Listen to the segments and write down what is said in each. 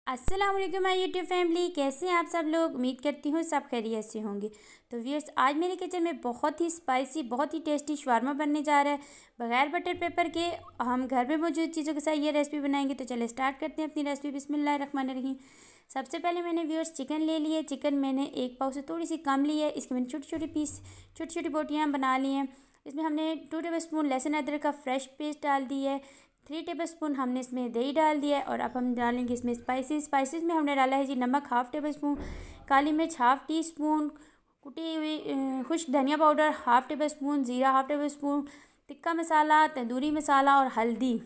अस्सलाम वालेकुम my YouTube family, कैसे हैं आप सब लोग। उम्मीद करती हूँ सब खैरियत से होंगे। तो व्यूअर्स, आज मेरे किचन में बहुत ही स्पाइसी, बहुत ही टेस्टी शवारमा बनने जा रहा है बगैर बटर पेपर के। हम घर में मौजूद चीज़ों के साथ ये रेसिपी बनाएंगे। तो चले स्टार्ट करते हैं अपनी रेसिपी। बिस्मिल्लाहिर्रहमानिर्रहीम। सबसे पहले मैंने व्यूअर्स चिकन ले लिए। चिकन मैंने एक पाव से थोड़ी सी कम ली है। इसके मैंने छोटी छोटी पीस, छोटी छोटी बोटियाँ बना ली हैं। इसमें हमने 2 टेबल स्पून लहसुन अदरक का फ्रेश पेस्ट डाल दी है। 3 टेबल स्पून हमने इसमें दही डाल दिया है। और अब हम डालेंगे इसमें स्पाइसेस में हमने डाला है जी नमक हाफ़ टेबल स्पून, काली मिर्च हाफ़ टी स्पून, कुटी हुई खुश्क धनिया पाउडर हाफ़ टेबल स्पून, ज़ीरा half table spoon, tikka masala, tandoori masala और हल्दी।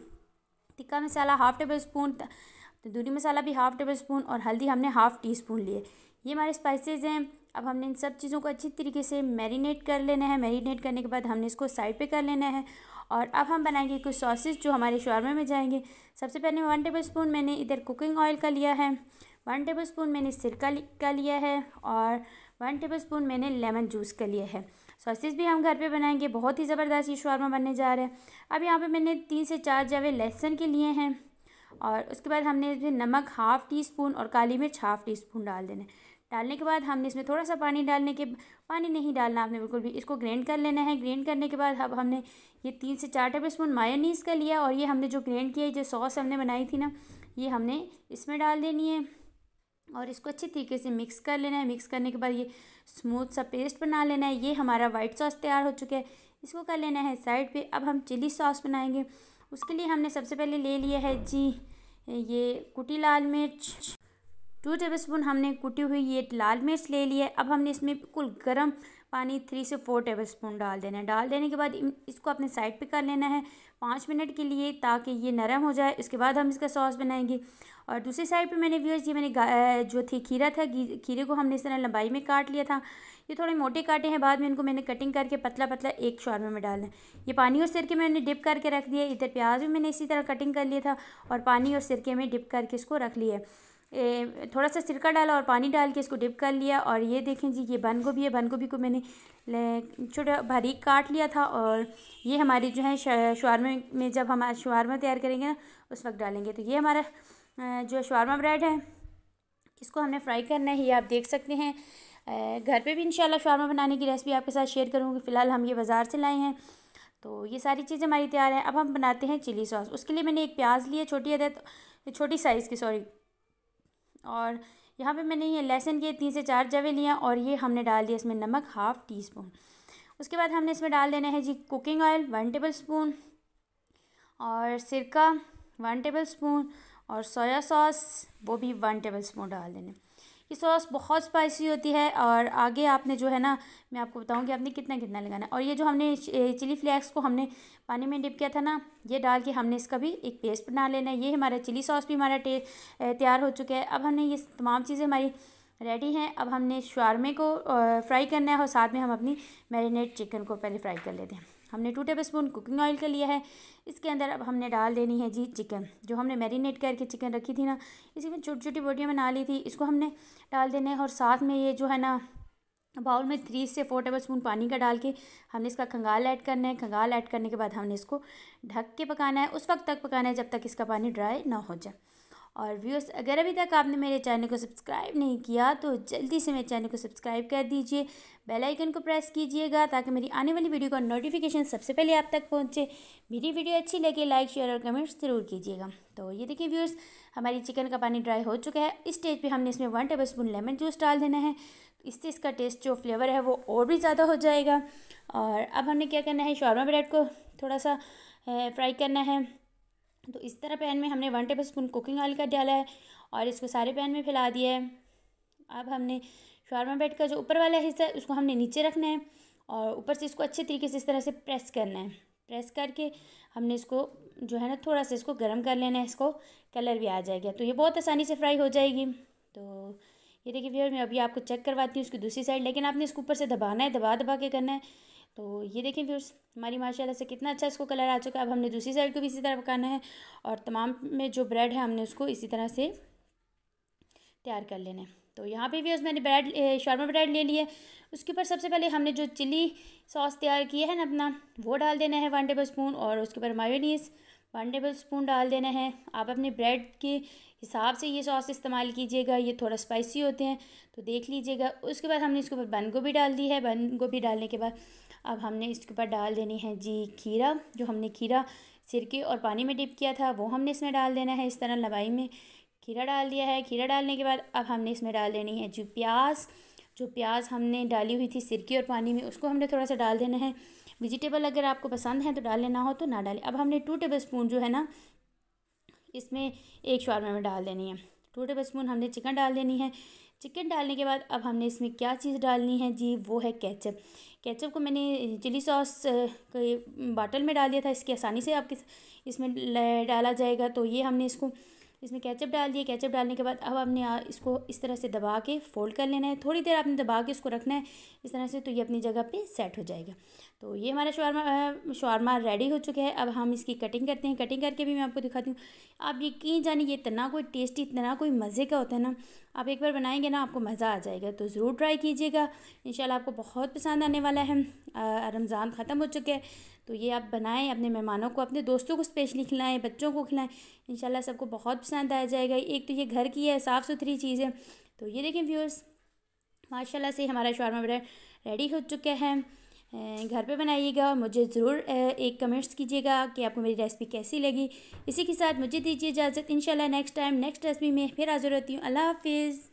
Tikka masala half table spoon, tandoori masala भी हाफ़ टेबल स्पून और हल्दी हमने हाफ़ टी स्पून लिए। ये हमारे स्पाइसेस हैं। अब हमने इन सब चीज़ों को अच्छी तरीके से मैरिनेट कर लेना है। मैरिनेट करने के बाद हमने इसको साइड पे कर लेना है। और अब हम बनाएंगे कुछ सॉसेस जो हमारे शवारमे में जाएंगे। सबसे पहले 1 टेबल स्पून मैंने इधर कुकिंग ऑयल का लिया है, 1 टेबल स्पून मैंने सिरका का लिया है और 1 टेबल स्पून मैंने लेमन जूस का लिया है। सॉसेस भी हम घर पे बनाएंगे। बहुत ही ज़बरदस्त ये शवारमा बनने जा रहा है। अब यहाँ पे मैंने 3 से 4 जवे लहसुन के लिए हैं। और उसके बाद हमने इसमें नमक हाफ़ टी स्पून और काली मिर्च हाफ़ टी स्पून डाल देना है। डालने के बाद हमने इसमें थोड़ा सा पानी नहीं डालना आपने बिल्कुल भी। इसको ग्राइंड कर लेना है। ग्राइंड करने के बाद अब हमने ये 3 से 4 टेबल स्पून मायोनीज़ का लिया। और ये हमने जो ग्राइंड किया, जो सॉस हमने बनाई थी ना, ये हमने इसमें डाल देनी है। और इसको अच्छी तरीके से मिक्स कर लेना है। मिक्स करने के बाद ये स्मूथ सा पेस्ट बना लेना है। ये हमारा वाइट सॉस तैयार हो चुका है। इसको कर लेना है साइड पे। अब हम चिली सॉस बनाएंगे। उसके लिए हमने सबसे पहले ले लिया है जी ये कुटी लाल मिर्च। 2 टेबल स्पून हमने कुटी हुई ये लाल मिर्च ले लिया है। अब हमने इसमें बिल्कुल गर्म पानी 3 से 4 टेबल स्पून डाल देना है। डाल देने के बाद इसको अपने साइड पे कर लेना है 5 मिनट के लिए, ताकि ये नरम हो जाए। इसके बाद हम इसका सॉस बनाएंगे। और दूसरी साइड पे मैंने व्यूअर्स ये मैंने जो थी खीरा था, खीरे को हमने इस तरह लंबाई में काट लिया था। ये थोड़े मोटे काटे हैं। बाद में इनको मैंने कटिंग करके पतला पतला एक शवारमे में डालना है। ये पानी और सिरके में मैंने डिप करके रख दिया। इधर प्याज भी मैंने इसी तरह कटिंग कर लिया था और पानी और सिरके में डिप करके इसको रख लिया है। थोड़ा सा सिरका डाला और पानी डाल के इसको डिप कर लिया। और ये देखें जी, ये बंद गोभी है। बंद गोभी को मैंने छोटा बारीक काट लिया था। और ये हमारी जो है शवारमे में जब हम शवारमा तैयार करेंगे ना, उस वक्त डालेंगे। तो ये हमारा जो शवारमा ब्रेड है, इसको हमने फ्राई करना है। ये आप देख सकते हैं। घर पे भी इंशाल्लाह शवारमा बनाने की रेसिपी आपके साथ शेयर करूँगी। फ़िलहाल हम ये बाज़ार से लाए हैं। तो ये सारी चीज़ें हमारी तैयार हैं। अब हम बनाते हैं चिली सॉस। उसके लिए मैंने एक प्याज लिया, छोटी साइज़ की, सॉरी। और यहाँ पे मैंने ये लहसुन के 3 से 4 जवे लिए। और ये हमने डाल दिया इसमें नमक हाफ़ टी स्पून। उसके बाद हमने इसमें डाल देना है जी कुकिंग ऑयल 1 टेबल स्पून और सिरका 1 टेबल स्पून और सोया सॉस वो भी 1 टेबल स्पून डाल देना। ये सॉस बहुत स्पाइसी होती है। और आगे आपने जो है ना, मैं आपको बताऊंगी आपने कितना कितना लगाना है। और ये जो हमने चिली फ्लेक्स को हमने पानी में डिप किया था ना, ये डाल के हमने इसका भी एक पेस्ट बना लेना है। ये हमारा चिली सॉस भी हमारा तैयार हो चुका है। अब हमने ये तमाम चीज़ें हमारी रेडी हैं। अब हमने शवारमे को फ्राई करना है और साथ में हम अपनी मैरिनेट चिकन को पहले फ्राई कर लेते हैं। हमने 2 टेबल स्पून कुकिंग ऑयल का लिया है। इसके अंदर अब हमने डाल देनी है जी चिकन, जो हमने मैरिनेट करके चिकन रखी थी ना, इसी में छोटी छोटी बोटियाँ बना ली थी। इसको हमने डाल देना है। और साथ में ये जो है ना, बाउल में 3 से 4 टेबल स्पून पानी का डाल के हमने इसका खंगाल ऐड करना है। खंगाल ऐड करने के बाद हमने इसको ढक के पकाना है। उस वक्त तक पकाना है जब तक इसका पानी ड्राई ना हो जाए। और व्यूअर्स, अगर अभी तक आपने मेरे चैनल को सब्सक्राइब नहीं किया तो जल्दी से मेरे चैनल को सब्सक्राइब कर दीजिए। बेल आइकन को प्रेस कीजिएगा ताकि मेरी आने वाली वीडियो का नोटिफिकेशन सबसे पहले आप तक पहुंचे। मेरी वीडियो अच्छी लगे लाइक शेयर और कमेंट्स ज़रूर कीजिएगा। तो ये देखिए व्यूअर्स, हमारी चिकन का पानी ड्राई हो चुका है। इस स्टेज पे हमने इसमें 1 टेबल स्पून लेमन जूस डाल देना है। इससे इसका टेस्ट जो फ्लेवर है वो और भी ज़्यादा हो जाएगा। और अब हमने क्या करना है, शवारमा ब्रेड को थोड़ा सा फ्राई करना है। तो इस तरह पैन में हमने 1 टेबल स्पून कुकिंग ऑयल का डाला है और इसको सारे पैन में फैला दिया है। अब हमने शवारमा ब्रेड का जो ऊपर वाला हिस्सा है उसको हमने नीचे रखना है और ऊपर से इसको अच्छे तरीके से इस तरह से प्रेस करना है। प्रेस करके हमने इसको जो है ना, थोड़ा सा इसको गर्म कर लेना है। इसको कलर भी आ जाएगा तो ये बहुत आसानी से फ्राई हो जाएगी। तो ये देखिए व्यूअर, मैं अभी आपको चेक करवाती हूँ उसकी दूसरी साइड, लेकिन आपने इसको ऊपर से दबाना है, दबा दबा के करना है। तो ये देखिए व्यूअर्स, हमारी माशाल्लाह से कितना अच्छा इसको कलर आ चुका है। अब हमने दूसरी साइड को भी इसी तरह पकाना है और तमाम में जो ब्रेड है हमने उसको इसी तरह से तैयार कर लेना है। तो यहाँ पे व्यूअर्स मैंने शवारमा ब्रेड ले लिया है। उसके ऊपर सबसे पहले हमने जो चिली सॉस तैयार किया है ना अपना, वो डाल देना है 1 टेबल स्पून। और उसके ऊपर मायोनीज़ 1 टेबल स्पून डाल देना है। आप अपने ब्रेड के हिसाब से ये सॉस इस्तेमाल कीजिएगा, ये थोड़ा स्पाइसी होते हैं तो देख लीजिएगा। उसके बाद हमने इसके ऊपर बंद गोभी डाल दी है। बंद गोभी डालने के बाद अब हमने इसके ऊपर डाल देनी है जी खीरा। जो हमने खीरा सिरके और पानी में डिप किया था वो हमने इसमें डाल देना है। इस तरह लंबाई में खीरा डाल दिया है। खीरा डालने के बाद अब हमने इसमें डाल देनी है जो प्याज हमने डाली हुई थी सिरके और पानी में, उसको हमने थोड़ा सा डाल देना है। वेजिटेबल अगर आपको पसंद है तो डाल लेना, हो तो ना डालें। अब हमने 2 टेबल स्पून जो है ना इसमें एक शवारमा में डाल देनी है। 2 टेबल स्पून हमने चिकन डाल देनी है। चिकन डालने के बाद अब हमने इसमें क्या चीज़ डालनी है जी, वो है केचप। केचप को मैंने चिली सॉस के बाटल में डाल दिया था, इसकी आसानी से आपके इसमें डाला जाएगा। तो ये हमने इसको इसमें केचप डाल दिए। केचप डालने के बाद अब हमने इसको इस तरह से दबा के फोल्ड कर लेना है। थोड़ी देर आपने दबा के इसको रखना है इस तरह से, तो ये अपनी जगह पे सेट हो जाएगा। तो ये हमारा शवारमा रेडी हो चुका है। अब हम इसकी कटिंग करते हैं। कटिंग करके भी मैं आपको दिखाती हूँ। आप यकीन जानिए ये इतना कोई टेस्टी, इतना कोई मज़े का होता है ना, आप एक बार बनाएंगे ना आपको मज़ा आ जाएगा। तो ज़रूर ट्राई कीजिएगा, इंशाल्लाह आपको बहुत पसंद आने वाला है। रमज़ान ख़त्म हो चुके हैं तो ये आप बनाएं, अपने मेहमानों को, अपने दोस्तों को स्पेशली खिलाएं, बच्चों को खिलाएं, इंशाल्लाह सबको बहुत पसंद आ जाएगा। एक तो ये घर की है, साफ़ सुथरी चीज़ है। तो ये देखें व्यूअर्स, माशाल्लाह से हमारा शवारमा रेडी हो चुका है। घर पे बनाइएगा और मुझे ज़रूर एक कमेंट्स कीजिएगा कि आपको मेरी रेसिपी कैसी लगी। इसी के साथ मुझे दीजिए इजाज़त। इंशाल्लाह नेक्स्ट टाइम नेक्स्ट रेसिपी में फिर हाज़िर होती हूँ। अल्लाह हाफिज़।